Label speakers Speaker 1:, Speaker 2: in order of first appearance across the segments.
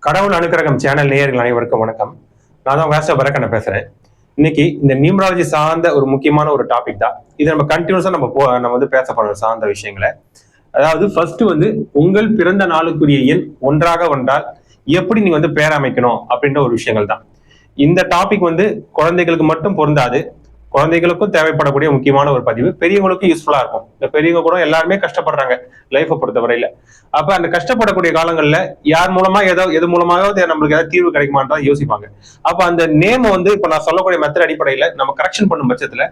Speaker 1: கடவுள் அனுக்கிரகம் சேனல் நேயர்கள் அனைவருக்கும் வணக்கம். நான் தான் வேஸ்டா பரக்கண்ண பேசுறேன். இன்னைக்கு இந்த நியூமராலஜி சார்ந்த ஒரு முக்கியமான ஒரு டாபிக் தான் இது. நம்ம கண்டினியூஸா நம்ம வந்து பேச போற சார்ந்த விஷயங்களை. அதாவது ஃபர்ஸ்ட் வந்து உங்கள் பிறந்த நாளுக்குரிய எண் ஒன்றாக வந்தால் எப்படி நீங்க வந்து பேர் அமைக்கணும் அப்படின்ற ஒரு விஷயங்கள் தான். இந்த டாபிக் வந்து குழந்தைகளுக்கு மட்டும் பொருந்தாது, குழந்தைகளுக்கும் தேவைப்படக்கூடிய முக்கியமான ஒரு பதிவு. பெரியவங்களுக்கும் யூஸ்ஃபுல்லா இருக்கும். இந்த பெரியவங்க கூட எல்லாருமே கஷ்டப்படுறாங்க லைஃபை பொறுத்தவரையில. அப்ப அந்த கஷ்டப்படக்கூடிய காலங்கள்ல யார் மூலமா எது மூலமாவது நம்மளுக்கு ஏதாவது தீர்வு கிடைக்குமான்னு யோசிப்பாங்க. அப்ப அந்த நேம் வந்து இப்ப நான் சொல்லக்கூடிய மெத்தட் அடிப்படையில நம்ம கரெக்ஷன் பண்ணும் பட்சத்துல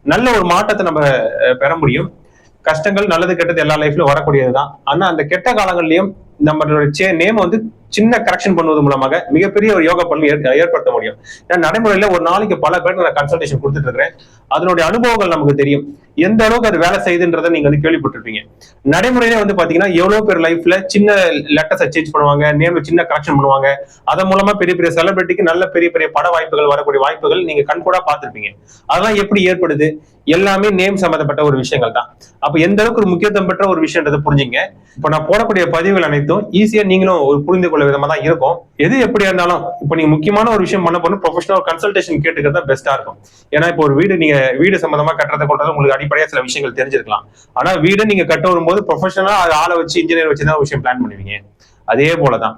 Speaker 1: நல்ல ஒரு மாற்றத்தை நம்ம பெற முடியும். கஷ்டங்கள் நல்லது கெட்டது எல்லா லைஃப்லயும் வரக்கூடியதுதான். ஆனா அந்த கெட்ட காலங்கள்லயும் நம்மளோட நேம் வந்து சின்ன கரெக்ஷன் பண்ணுவது மூலமாக மிகப்பெரிய ஒரு யோகா பலன் ஏற்படுத்த முடியும். ஏன்னா நடைமுறையில ஒரு நாளைக்கு பல பேருக்கு நான் கன்சல்டேஷன் கொடுத்துட்டு இருக்கிறேன். அதனுடைய அனுபவங்கள் நமக்கு தெரியும், எந்த அளவுக்கு அது வேலை செய்யுதுன்றதை நீங்க வந்து கேள்விப்பட்டிருப்பீங்க. நடைமுறையில வந்து பாத்தீங்கன்னா எவ்வளவு பேர் லைஃப்ல சின்ன லெட்டர்ஸை சேஞ்ச் பண்ணுவாங்க, நேம்ல சின்ன கரெக்ஷன் பண்ணுவாங்க. அதன் மூலமா பெரிய பெரிய செலிபிரிட்டிக்கு நல்ல பெரிய பெரிய பட வாய்ப்புகள் வரக்கூடிய வாய்ப்புகள் நீங்க கண்கூடா பார்த்திருப்பீங்க. அதெல்லாம் எப்படி ஏற்படுது? எல்லாமே நேம் சம்பந்தப்பட்ட ஒரு விஷயங்கள் தான். அப்ப எந்த அளவுக்கு ஒரு முக்கியத்துவம் பெற்ற ஒரு விஷயன்றதை புரிஞ்சுங்க. இப்ப நான் போடக்கூடிய பதிவுகள் அனைத்தும் ஈஸியா நீங்களும் ஒரு புரிந்து கொள்ள விதமா தான் இருக்கும். எது எப்படி இருந்தாலும் இப்ப நீங்க முக்கியமான ஒரு விஷயம் பண்ண போறோம், ப்ரொஃபஷனல் கன்சல்டேஷன் கேட்டுக்கிறது பெஸ்டா இருக்கும். ஏன்னா இப்போ ஒரு வீடு சம்பந்தமா கட்டுறதை கொண்டது உங்களுக்கு அடிப்படையா சில விஷயங்கள் தெரிஞ்சிருக்கலாம். ஆனா வீடு நீங்க கட்ட வரும்போது ப்ரொஃபஷனலா ஆளை வச்சு இன்ஜினியர் வச்சு தான் விஷயம் பிளான் பண்ணுவீங்க. அதே போலதான்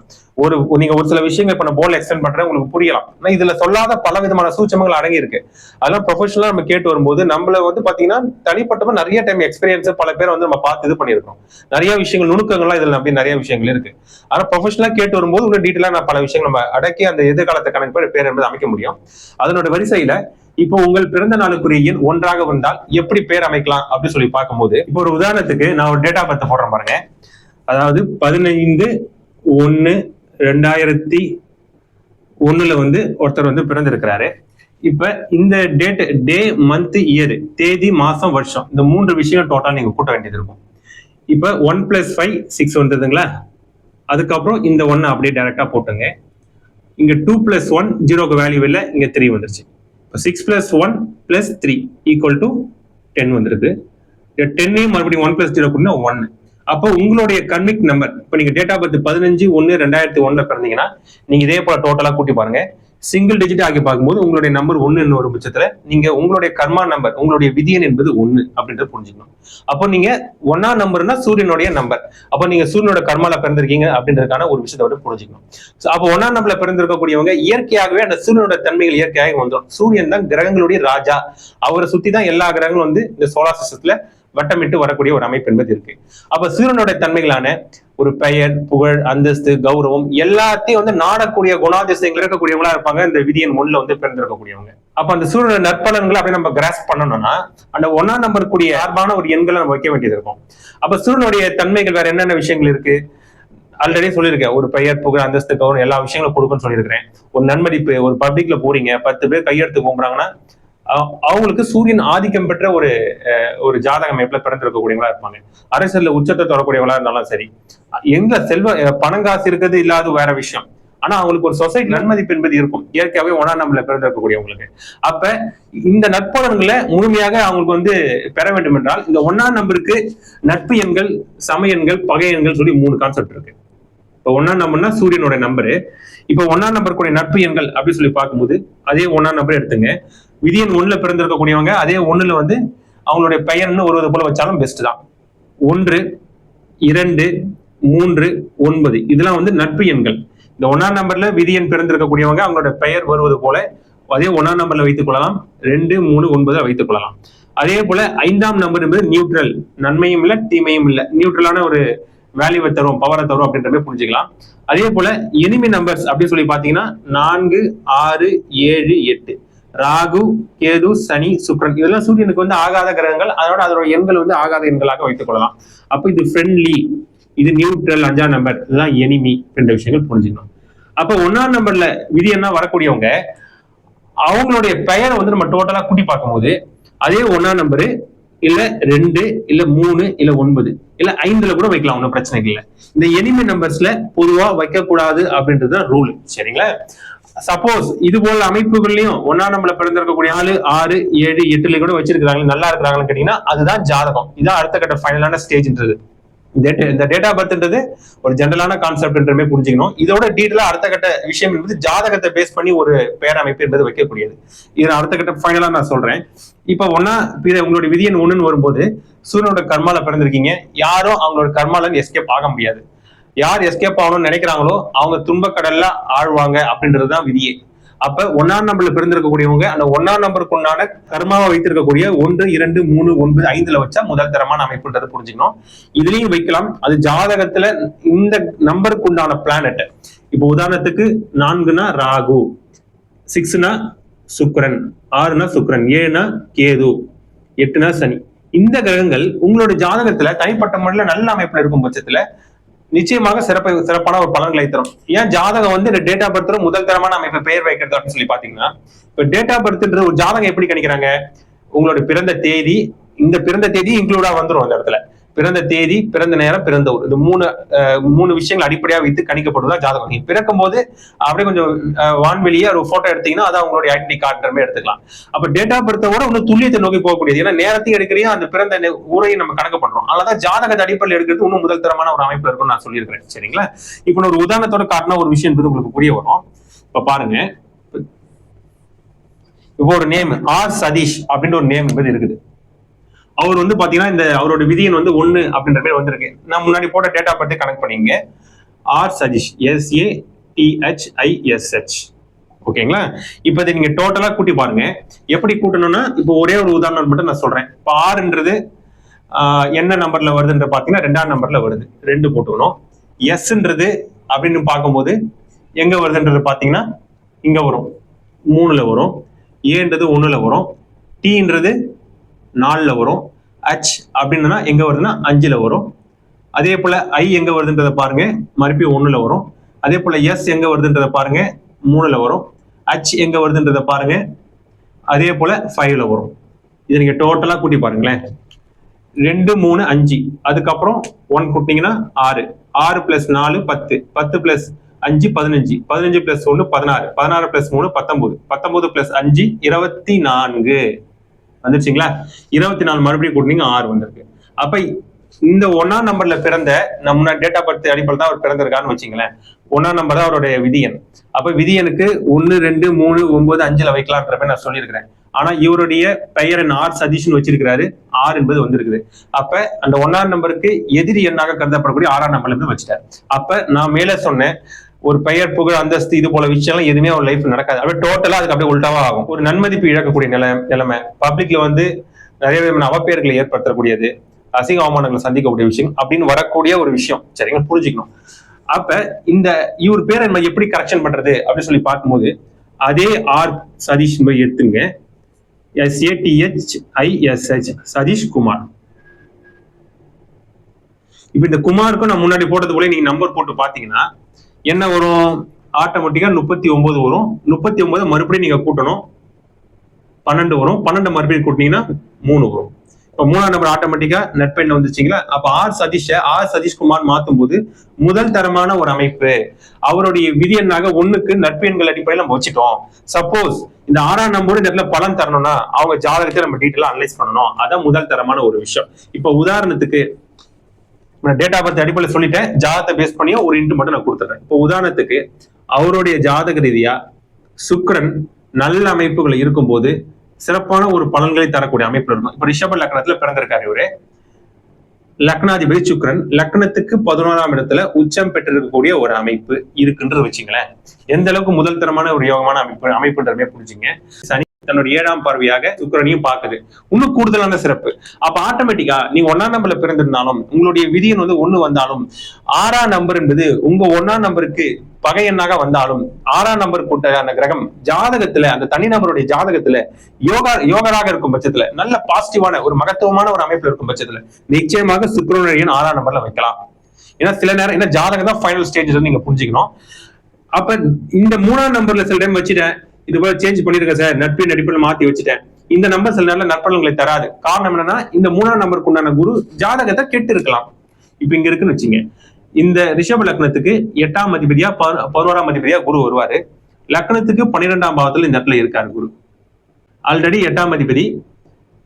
Speaker 1: நீங்க ஒரு சில விஷயங்கள் இப்ப நான் போர்ட்ல எக்ஸ்டெண்ட் பண்றேன், உங்களுக்கு புரியலாம். ஆனா இதுல சொல்லாத பல விதமான சூட்சமங்கள் அடங்கி இருக்கு. அதெல்லாம் ப்ரொஃபஷனலா நம்ம கேட்டு வரும்போது நம்மள வந்து பாத்தீங்கன்னா தனிப்பட்டமா நிறைய டைம் எக்ஸ்பீரியன்ஸ் பல பேர் வந்து நம்ம பார்த்து இது பண்ணிருக்கோம். நிறைய விஷயங்கள் நுணுக்கங்கள்லாம் இதுல அப்படி நிறைய விஷயங்கள் இருக்கு. ஆனா ப்ரொஃபஷனலா கேட்டு வரும்போது இன்னும் டீட்டெயிலா நான் பல விஷயங்கள் நம்ம அடக்கி அந்த எதிர்காலத்தை கணக்கு பேர் என்பது அமைக்க முடியும். அதனோட வரிசையில இப்போ உங்கள் பிறந்த நாளுக்குரிய எண் ஒன்றாக வந்தால் எப்படி பேர் அமைக்கலாம் அப்படின்னு சொல்லி பார்க்கும்போது, இப்போ ஒரு உதாரணத்துக்கு நான் ஒரு டேட்டா பர்த் போடுறேன் பாருங்க. அதாவது 15/1/2001 வந்து ஒருத்தர் வந்து பிறந்திருக்கிறாரு. இப்ப இந்த டே மந்த் இயர், தேதி மாசம் வருஷம், இந்த 3 விஷயம் டோட்டல் நீங்க கூட்ட வேண்டியது இருக்கும். இப்ப 1 + 5 6 வந்ததுங்களா? அதுக்கப்புறம் இந்த 1 அப்படியே டைரக்டா போட்டுங்க. இங்க 2 + 1 0க்கு வேல்யூ இல்லை, இங்க 3 வந்துருச்சு. 6 + 1 + 3 = 10 வந்துருக்கு. 10 மறுபடியும் 1 + 0 கூட்டினா 1. அப்போ உங்களுடைய கன்விக் நம்பர், இப்போ நீங்க டேட் ஆஃப் பர்த் 15/1/2001 பிறந்தீங்கன்னா நீங்க இதே போல டோட்டலா கூட்டி பாருங்க. சிங்கிள் டிஜிட் ஆகி பார்க்கும்போது உங்களுடைய நம்பர் 1 ஒரு பட்சத்துல நீங்க உங்களுடைய கர்மா நம்பர், உங்களுடைய விதியன் என்பது 1 அப்படின்றத புரிஞ்சுக்கணும். அப்போ நீங்க 1ஆம் நம்பர்னா சூரியனுடைய நம்பர். அப்போ நீங்க சூரியனோட கர்மால பிறந்திருக்கீங்க அப்படின்றதுக்கான ஒரு விஷயத்தை வந்து புரிஞ்சுக்கணும். அப்போ 1ஆம் நம்பர்ல பிறந்திருக்கக்கூடியவங்க இயற்கையாகவே அந்த சூரியனோட தன்மைகள் இயற்கையாக வந்துடும். சூரியன் தான் கிரகங்களுடைய ராஜா. அவரை சுத்தி தான் எல்லா கிரகங்களும் வந்து இந்த சோலார் சிஸ்டத்துல வட்டமிட்டு வரக்கூடிய ஒரு அமைப்பு என்பது இருக்கு. அப்ப சூரியனோட தன்மைகளான ஒரு பெயர், புகழ், அந்தஸ்து, கௌரவம் எல்லாத்தையும் வந்து நாடக்கூடிய குணாதிசயங்கள் இருக்கக்கூடியவங்களா இருப்பாங்க இந்த விதியன் 1ல வந்து பிறந்திருக்கக்கூடியவங்க. அப்ப அந்த சூரியனோட நற்பலன்களை அப்படி நம்ம கிராஸ் பண்ணணும்னா அந்த 1ஆம் நம்பர் கூடிய சார்பான ஒரு எண்களை நம்ம வைக்க வேண்டியது இருக்கும். அப்ப சூரியனுடைய தன்மைகள் வேற என்னென்ன விஷயங்கள் இருக்கு? ஆல்ரெடி சொல்லியிருக்கேன். ஒரு பெயர், புகழ், அந்தஸ்து, கௌரவம் எல்லா விஷயங்களும் கொடுக்குன்னு சொல்லியிருக்கிறேன். ஒரு நன்மதிப்பு, ஒரு பப்ளிக்ல போறீங்க, 10 பேர் கையெடுத்து கும்புறாங்கன்னா அவங்களுக்கு சூரியன் ஆதிக்கம் பெற்ற ஒரு ஜாதக அமைப்புல பிறந்திருக்கக்கூடியவங்களா இருப்பாங்க. அரசியல்ல உச்சத்தை தொடரக்கூடியவங்களா இருந்தாலும் சரி, எங்க பணங்காசு இருக்கிறது இல்லாத வேற விஷயம். ஆனா அவங்களுக்கு ஒரு சொசைட்டி நன்மதிப்பு என்பது இருக்கும், இயற்கையாகவே 1ஆம் நம்பர்ல பிறந்திருக்கக்கூடியவங்களுக்கு. அப்ப இந்த நற்பலன்களை முழுமையாக அவங்களுக்கு வந்து பெற வேண்டும் என்றால் இந்த 1ஆம் நம்பருக்கு நட்பு எண்கள், சம எண்கள், பகை எண்கள் சொல்லி 3 கான்செப்ட் இருக்கு. இப்போ 1ஆம் நம்பர்னா சூரியனோட நம்பரு. இப்போ 1ஆம் நம்பர் கூடிய நட்பு எண்கள் அப்படின்னு சொல்லி பார்க்கும்போது அதே 1ஆம் நம்பர் எடுத்துங்க. விதியன் 1ல பிறந்திருக்கக்கூடியவங்க அதே 1ல வந்து அவங்களுடைய பெயர்னு வருவது போல வச்சாலும் பெஸ்ட் தான். 1, 2, 3, 9 இதெல்லாம் வந்து நட்பு எண்கள். இந்த 1ஆம் நம்பர்ல விதியன் பிறந்திருக்கக்கூடியவங்க அவங்களோட பெயர் வருவது போல அதே 1ஆம் நம்பர்ல வைத்துக் கொள்ளலாம். 2, 3, 9 வைத்துக் கொள்ளலாம். அதே போல 5ஆம் நம்பர் என்பது நியூட்ரல், நன்மையும் இல்லை தீமையும் இல்லை, நியூட்ரலான ஒரு வேல்யூவை தரும், பவரை தரும் அப்படின்ற மாதிரி புரிஞ்சுக்கலாம். அதே போல எனிமி நம்பர்ஸ் அப்படின்னு சொல்லி பாத்தீங்கன்னா 4, 6, 7, 8 ராகு, கேது, சனி, சுக்ரன் இதெல்லாம் சூரியனுக்கு வந்து ஆகாத கிரகங்கள். அதோட எண்கள் வந்து ஆகாத எண்களாக வைத்துக் கொள்ளலாம். அப்ப இது ஃப்ரெண்ட்லி, இது நியூட்ரல், 5ஆம் நம்பர், இதுதான் எனிமி என்ற விஷயங்கள் புரிஞ்சுக்கணும். அப்ப 1ஆம் நம்பர்ல விதியன்னா வரக்கூடியவங்க அவங்களுடைய பெயரை வந்து நம்ம டோட்டலா கூட்டி பார்க்கும்போது அதே 1ஆம் நம்பரு இல்ல 2 இல்ல 3 இல்ல 9 இல்ல 5ல கூட வைக்கலாம், ஒன்றும் பிரச்சனை இல்லை. இந்த எனிமி நம்பர்ஸ்ல பொதுவா வைக்கக்கூடாது அப்படின்றது ரூல். சரிங்களா? சப்போஸ் இது போல அமைப்புகள்லயும் 1ஆம் நம்பர்ல பிறந்திருக்கக்கூடிய 4, 6, 7, 8ல கூட வச்சிருக்காங்க, நல்லா இருக்கிறாங்கன்னு கேட்டீங்கன்னா அதுதான் ஜாதகம். இதான் அடுத்த கட்ட ஃபைனலான ஸ்டேஜ்ன்றது. இந்த டேட் ஆஃப் பர்த்ன்றது ஒரு ஜெனரலான கான்செப்ட் என்றமே புரிஞ்சுக்கணும். இதோட டீட்டெயிலா அடுத்த கட்ட விஷயம் என்பது ஜாதகத்தை பேஸ் பண்ணி ஒரு பேரமைப்பு என்பது வைக்கக்கூடியது. இதை அடுத்த கட்ட ஃபைனலா நான் சொல்றேன். இப்ப உங்களுடைய விதியன் ஒண்ணுன்னு வரும்போது சூரியனோட கர்மால பிறந்திருக்கீங்க. யாரும் அவங்களோட கர்மால எஸ்கேப் ஆக முடியாது. யார் எஸ்கேப் ஆகணும்னு நினைக்கிறாங்களோ அவங்க துன்பக்கடல்ல ஆழ்வாங்க அப்படின்றதுதான் விதியே. அப்ப 1ஆம் நம்பர்ல பிறந்திருக்கக்கூடியவங்க அந்த 1ஆம் நம்பருக்கு உண்டான கர்மாவை வைத்திருக்கக்கூடிய 1, 2, 3, 9, 5ல வச்சா முதல் தரமான அமைப்புன்றதை புரிஞ்சுக்கணும். இதுலயும் வைக்கலாம். அது ஜாதகத்துல இந்த நம்பருக்கு உண்டான பிளானட். இப்போ உதாரணத்துக்கு 4னா ராகு, 6னா சுக்கிரன், 6னா சுக்கிரன், 7னா கேது, 8னா சனி. இந்த கிரகங்கள் உங்களோட ஜாதகத்துல தனிப்பட்ட முறையில நல்ல அமைப்புல இருக்கும் பட்சத்துல நிச்சயமாக சிறப்பான ஒரு பலன்களை தரும். ஏன் ஜாதகம் வந்து டேட் ஆஃப் பர்த் முதல் தரமான அமைப்பு பெயர் வைக்கிறது அப்படின்னு சொல்லி பாத்தீங்கன்னா, இப்ப டேட் ஆஃப் பர்த்ன்ற ஒரு ஜாதகம் எப்படி கணிக்கிறாங்க? உங்களோட பிறந்த தேதி, இந்த பிறந்த தேதி இன்க்ளூடா வந்துடும் அந்த இடத்துல. பிறந்த தேதி, பிறந்த நேரம், பிறந்த ஊர், இந்த மூணு விஷயங்கள் அடிப்படையா வைத்து கணிக்கப்படுவதா ஜாதகம். நீங்க பிறக்கும் போது அப்படியே கொஞ்சம் வான்வெளியே ஒரு போட்டோ எடுத்தீங்கன்னா அதை உங்களுடைய ஐடென்டி கார்டு எடுத்துக்கலாம். அப்ப டேட் ஆஃப் பர்த்தை விட இன்னும் துல்லியத்தை நோக்கி போகக்கூடியது. ஏன்னா நேரத்தையும் எடுக்கிறையும் அந்த பிறந்த ஊரையும் நம்ம கணக்கு பண்றோம். அதனாலதான் ஜாதகத்தை அடிப்படையில் எடுக்கிறது இன்னும் முதல் தரமான ஒரு அமைப்பு இருக்கும்னு நான் சொல்லியிருக்கிறேன். சரிங்களா? இப்ப ஒரு உதாரணத்தோட காட்டினா ஒரு விஷயம் என்பது உங்களுக்கு புரிய வரும். இப்ப பாருங்க, இப்போ ஒரு நேம் ஆர் சதீஷ் அப்படின்ற ஒரு நேம் என்பது இருக்குது. அவர் வந்து பாத்தீங்கன்னா இந்த அவரோட விதியன் வந்து 1 அப்படின்ற பேர் வந்திருக்கு. நான் முன்னாடி போட்ட டேட்டா பத்தி கனெக்ட் பண்ணீங்க. R Sathish, SATHISH. ஓகேங்களா? இப்ப இதை நீங்க டோட்டலா கூட்டி பாருங்க. எப்படி கூட்டணும்னா, இப்போ ஒரே ஒரு உதாரணம் மட்டும் நான் சொல்றேன். இப்போ ஆர்ன்றது என்ன நம்பர்ல வருதுன்ற பாத்தீங்கன்னா 2ஆம் நம்பர்ல வருது. 2 போட்டுக்கணும். எஸ்ன்றது அப்படின்னு பார்க்கும்போது எங்க வருதுன்றது பாத்தீங்கன்னா இங்க வரும், 3ல வரும். ஏன்றது 1ல வரும். டீன்றது 4ல வரும். H அப்படின்னா எங்க வருதுன்னா 5ல வரும். அதே போல I எங்க வருதுன்றத பாருங்க, மறுபடியும் 1ல வரும். அதே போல S எங்க வருதுன்றத பாருங்க, 3ல வரும். H எங்க வருதுன்றத பாருங்க, அதே போல 5ல வரும். இதை நீங்க டோட்டலா கூட்டி பாருங்களேன். 2, 3, 5, அதுக்கப்புறம் 1 கூட்டினீங்கன்னா 6, 6 + 4 10, 10 + 5 15, 15 + 1 16, 16 + 3 19, 19 + 5 24 வந்துருச்சுங்களா? 24 மறுபடியும் கூட்டினீங்க 6 வந்திருக்கு. அப்ப இந்த 1ஆம் நம்பர்ல பிறந்த நம்ம டேட் ஆஃப் பர்த் அடிப்படையில் தான் அவர் பிறந்திருக்காருன்னு வச்சுங்களேன். 1ஆம் நம்பர் தான் அவருடைய விதியன். அப்ப விதியனுக்கு 1, 2, 3, 9, 5ல வைக்கலாம்ன்ற நான் சொல்லியிருக்கிறேன். ஆனா இவருடைய பெயர் ஆர் சதீஷ்னு வச்சிருக்கிறாரு. 6 என்பது வந்திருக்குது. அப்ப அந்த 1ஆம் நம்பருக்கு எதிரி எண்ணாக கருதப்படக்கூடிய 6ஆம் நம்பர்ல இருந்து வச்சுட்டார். அப்ப நான் மேல சொன்னேன், ஒரு பெயர், புகழ், அந்தஸ்து இது போல விஷயம் எதுவுமே ஒரு லைஃப் நடக்காது. அப்படியே டோட்டலா அதுக்கு அப்படியே உள்டாவா ஆகும். ஒரு நன்மதிப்பு இழக்கக்கூடிய நிலைமை, பப்ளிக்ல வந்து நிறைய விதமான அவப்பெயர்களை ஏற்படுத்தக்கூடியது, அசிங்க அவமானங்களை சந்திக்கக்கூடிய விஷயம் அப்படின்னு வரக்கூடிய ஒரு விஷயம். சரிங்களா? புரிஞ்சுக்கணும். அப்ப இந்த இவர் பேரை நம்ம எப்படி கரெக்ஷன் பண்றது அப்படின்னு சொல்லி பார்க்கும்போது அதே ஆர் சதீஷ் எடுத்துங்க. SATHISH சதீஷ் குமார். இப்ப இந்த குமாருக்கும் நான் முன்னாடி போட்டது போல நீங்க நம்பர் போட்டு பாத்தீங்கன்னா என்ன வரும்? ஆட்டோமேட்டிக்கா 39 வரும். 39 மறுபடியும் நீங்க கூட்டணும், 12 வரும். 12 மறுபடியும் கூட்டினீங்கன்னா 3 வரும். இப்ப 3ஆம் நம்பர் ஆட்டோமேட்டிக்கா நட்பெண்ண வந்துச்சுங்களா? அப்ப ஆர் சதீஷ்குமார் மாத்தும் போது முதல் தரமான ஒரு அமைப்பு. அவருடைய விதியன்னாக 1க்கு நட்பெண்கள் அடிப்படையில் நம்ம வச்சுட்டோம். சப்போஸ் இந்த 6ஆம் நம்பர் இந்த இடத்துல பலன் தரணும்னா அவங்க ஜாதகத்தை நம்ம டீட்டெயிலா அனலைஸ் பண்ணணும். அதான் முதல் தரமான ஒரு விஷயம். இப்ப உதாரணத்துக்கு டேட் ஆஃப் பர்த் அடிப்படையில் சொல்லிட்டேன். ஜாதகத்தை பேஸ் பண்ணியோ ஒரு இன்ட்டு மட்டும் நான் கொடுத்துறேன். இப்போ உதாரணத்துக்கு அவருடைய ஜாதக ரீதியா சுக்கிரன் நல்ல அமைப்புகள் இருக்கும்போது சிறப்பான ஒரு பலன்களை தரக்கூடிய அமைப்புல இருக்கும். இப்ப ரிஷப லக்னத்துல பிறந்திருக்காரு இவரு. லக்னாதிபதி சுக்கிரன் லக்னத்துக்கு 11ஆம் இடத்துல உச்சம் பெற்றிருக்கக்கூடிய ஒரு அமைப்பு இருக்குன்றது வச்சுங்களேன். எந்த அளவுக்கு முதல் தரமான ஒரு யோகமான அமைப்புன்றமே புரிஞ்சுங்க. சனி தன்னுடைய 7ஆம் பார்வையாக சுக்கிரனையும் பார்க்குது. இன்னும் கூடுதலான சிறப்பு. அப்ப ஆட்டோமேட்டிக்கா நீங்க 1ஆம் நம்பர்ல பிறந்திருந்தாலும் உங்களுடைய விதியன் வந்து 1 வந்தாலும் 6ஆம் நம்பர் என்பது உங்க 1ஆம் நம்பருக்கு பகை எண்ணாக வந்தாலும் 6ஆம் நம்பர் கூட்ட கிரகம் ஜாதகத்துல அந்த தனிநபருடைய ஜாதகத்துல யோகராக இருக்கும் பட்சத்துல நல்ல பாசிட்டிவான ஒரு மகத்துவமான ஒரு அமைப்புல இருக்கும் பட்சத்துல நிச்சயமாக சுக்கிரனுடைய 6ஆம் நம்பர்ல வைக்கலாம். ஏன்னா சில நேரம் என்ன ஜாதகம் தான் ஃபைனல் ஸ்டேஜ் நீங்க புரிஞ்சுக்கணும். அப்ப இந்த 3ஆம் நம்பர்ல சில டைம் வச்சுட்டேன், இது போல சேஞ்ச் பண்ணிருக்கேன் சார், நட்பின் அடிப்படையில் மாத்தி வச்சுட்டேன், இந்த நம்பர் சில நேரம் நற்பலன்களை தராது. காரணம் என்னன்னா இந்த 3ஆம் நம்பருக்கு உண்டான குரு ஜாதகத்தை கெட்டு இருக்கலாம். இப்ப இங்க இருக்குன்னு வச்சுங்க. இந்த ரிஷப லக்னத்துக்கு 8ஆம் அதிபதியா 11ஆம் அதிபதியா குரு வருவாரு. லக்னத்துக்கு 12ஆம் பாவத்துல இந்த இடத்துல இருக்காரு குரு. ஆல்ரெடி 8ஆம் அதிபதி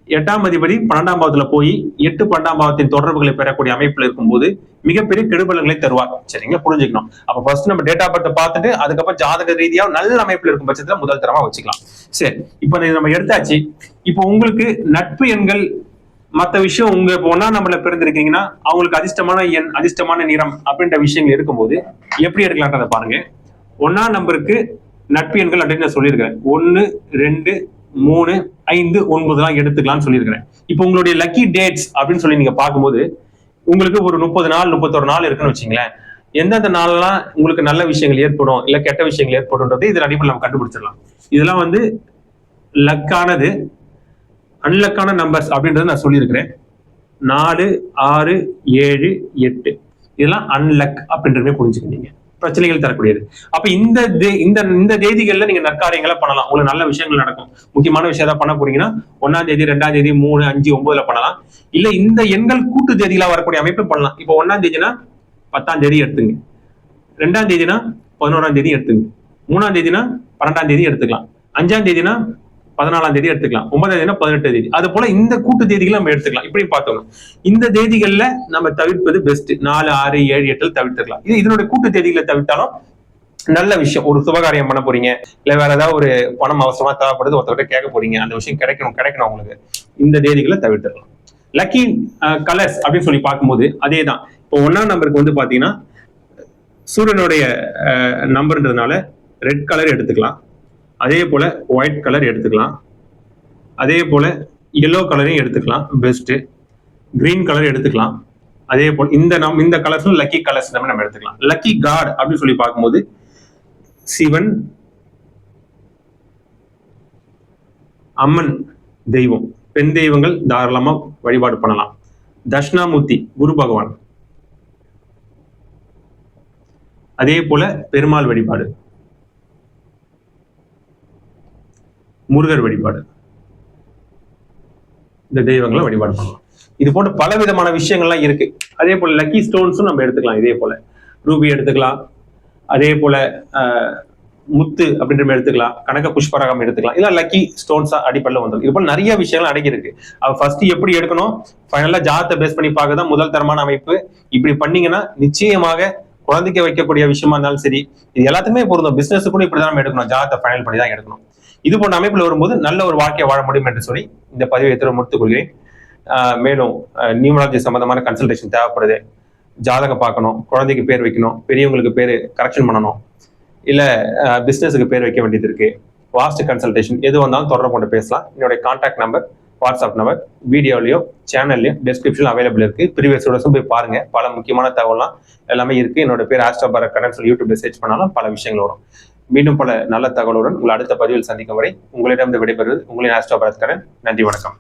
Speaker 1: 8ஆம் அதிபதி 12ஆம் பாவத்துல போய் 8 12ஆம் பாவத்தின் தொடர்புகளை பெறக்கூடிய அமைப்புல இருக்கும்போது மிகப்பெரிய கெடுபலங்களை தருவார். சரிங்களா, புரிஞ்சுக்கணும். அப்ப ஃபர்ஸ்ட் நம்ம டேட் ஆஃப் பர்த் பார்த்துட்டு அதுக்கப்புறம் ஜாதக ரீதியா நல்ல அமைப்புல இருக்கும் பட்சத்துல முதல் தரமா வச்சுக்கலாம். சரி, இப்போ நம்ம எடுத்தாச்சு. இப்போ உங்களுக்கு நட்பு எண்கள் மற்ற விஷயம் உங்க ஒன்னா நம்பர்ல பிறந்திருக்கீங்கன்னா அவங்களுக்கு அதிர்ஷ்டமான எண், அதிர்ஷ்டமான நிறம் அப்படின்ற விஷயங்கள் இருக்கும்போது எப்படி எடுக்கலான்றத பாருங்க. 1ஆம் நம்பருக்கு நட்பு எண்கள் அப்படின்னு நான் சொல்லியிருக்கிறேன். 1, 2, 3, 5, 9 எடுத்துக்கலாம்னு சொல்லியிருக்கிறேன். இப்போ உங்களுடைய லக்கி டேட்ஸ் அப்படின்னு சொல்லி நீங்க பார்க்கும்போது உங்களுக்கு ஒரு 30 நாள் 31 நாள் இருக்குன்னு வச்சுங்களேன். எந்தெந்த நாள்லாம் உங்களுக்கு நல்ல விஷயங்கள் ஏற்படும் இல்ல கெட்ட விஷயங்கள் ஏற்படும்ன்றது இதன் அடிப்படையில் நம்ம கண்டுபிடிச்சிடலாம். இதெல்லாம் வந்து லக்கானது. அன்லக்கான நம்பர்ஸ் அப்படின்றத நான் சொல்லியிருக்கிறேன். 4, 6, 7, 8 இதெல்லாம் அன்லக் அப்படின்றதே புரிஞ்சுக்கிட்டீங்க. பிரச்சனைகள் தரக்கூடியது. அப்ப இந்த தேதிகள்ல நீங்க நற்காரியங்களை பண்ணலாம். உங்களுக்கு நல்ல விஷயங்கள் நடக்கும். முக்கியமான விஷயம் ஏதாவது பண்ண போறீங்கன்னா 1ஆம் தேதி 2ஆம் தேதி 3, 5, 9ல பண்ணலாம். இல்ல இந்த எண்கள் கூட்டு தேதியில வரக்கூடிய அமைப்பு பண்ணலாம். இப்போ 1ஆம் தேதினா 10ஆம் தேதி எடுத்துங்க, 2ஆம் தேதினா 11ஆம் தேதி எடுத்துங்க, 3ஆம் தேதினா 12ஆம் தேதி எடுத்துக்கலாம், 5ஆம் தேதினா 14ஆம் தேதி எடுத்துக்கலாம், 9ஆம் தேதினா 18 தேதி. அது போல இந்த கூட்டு தேதிகளை நம்ம எடுத்துக்கலாம். இப்படி பார்த்தோம். இந்த தேதிகள்ல நம்ம தவிர்ப்பது பெஸ்ட். 4, 6, 7, 8 தவிர்த்துக்கலாம். இது இதனுடைய கூட்டு தேதிகளை தவிர்த்தாலும் நல்ல விஷயம். ஒரு சுபகாரியம் பண்ண போறீங்க, இல்ல வேற ஏதாவது ஒரு பணம் அவசரமா தேவைப்படுது, ஒருத்தர்கிட்ட கேட்க போறீங்க, அந்த விஷயம் கிடைக்கணும் உங்களுக்கு, இந்த தேதிகளை தவிர்த்துக்கலாம். லக்கி கலர்ஸ் அப்படின்னு சொல்லி பார்க்கும்போது அதே தான். இப்போ 1ஆம் நம்பருக்கு வந்து பாத்தீங்கன்னா சூரியனுடைய நம்பர்ன்றதுனால ரெட் கலர் எடுத்துக்கலாம். அதே போல ஒயிட் கலர் எடுத்துக்கலாம். அதே போல எல்லோ கலரையும் எடுத்துக்கலாம், பெஸ்ட். கிரீன் கலர் எடுத்துக்கலாம். அதே போல இந்த கலர்ஸும் லக்கி கலர்ஸ் நம்ம எடுத்துக்கலாம். லக்கி காட் அப்படின்னு சொல்லி பார்க்கும்போது சிவன், அம்மன் தெய்வம், பெண் தெய்வங்கள் தாராளமா வழிபாடு பண்ணலாம். தட்சிணாமூர்த்தி குரு பகவான், அதே போல பெருமாள் வழிபாடு, முருகர் வழிபாடு, இந்த தெய்வங்களை வழிபாடு பண்ணலாம். இது போன்ற பல விதமான விஷயங்கள்லாம் இருக்கு. அதே போல லக்கி ஸ்டோன்ஸும் நம்ம எடுத்துக்கலாம். இதே போல ரூபி எடுத்துக்கலாம். அதே போல முத்து அப்படின்ற எடுத்துக்கலாம். கனக புஷ்பராகம் எடுத்துக்கலாம். இல்ல லக்கி ஸ்டோன்ஸா அடிப்படையில் வந்துடும். இது போல நிறைய விஷயங்கள் அடங்கி இருக்கு. ஃபர்ஸ்ட் எப்படி எடுக்கணும், ஃபைனலா ஜாதத்தை பேஸ் பண்ணி பார்க்கதான் முதல் தரமான அமைப்பு. இப்படி பண்ணீங்கன்னா நிச்சயமாக குழந்தைக்கு வைக்கக்கூடிய விஷயமா இருந்தாலும் சரி, இது எல்லாத்துக்குமே பொருந்தும். பிசினஸ் கூட இப்படிதான் நம்ம எடுக்கணும். ஜாதத்தை ஃபைனல் பண்ணி தான் எடுக்கணும். இது போன்ற அமைப்புல வரும்போது நல்ல ஒரு வாழ்க்கையை வாழ முடியும் என்று சொல்லி இந்த பதிவை முடித்துக் கொள்கிறேன். மேலும் நியூமராலஜி சம்பந்தமான கன்சல்டேஷன் தேவைப்படுது. ஜாதகம் பார்க்கணும், குழந்தைக்கு பேர் வைக்கணும், பெரியவங்களுக்கு பேர் கரெக்ஷன் பண்ணணும், இல்ல பிசினஸுக்கு பேர் வைக்க வேண்டியது இருக்கு, வாஸ்ட் கன்சல்டேஷன் எது வந்தாலும் தொடர்பு கொண்டு பேசலாம். என்னுடைய கான்டாக்ட் நம்பர், வாட்ஸ்அப் நம்பர் வீடியோலயோ சேனல்லையும் டிஸ்கிரிப்ஷன் அவைலபிள் இருக்கு. ப்ரீவியஸ் வீடியோஸும் போய் பாருங்க. பல முக்கியமான தகவல்லாம் எல்லாமே இருக்கு. என்னோட பேர் ஆஸ்ட்ரோ பாரத் கண்ணன் சொல்லி யூடியூப்ல சர்ச் பண்ணாலும் பல விஷயங்கள் வரும். மீண்டும் பல நல்ல தகவலுடன் உங்களை அடுத்த பதிவில் சந்திக்கும் வரை உங்களிடம் விடைபெறுவது உங்களின் ஆஸ்ட்ரோ பாரத் கண்ணன். நன்றி, வணக்கம்.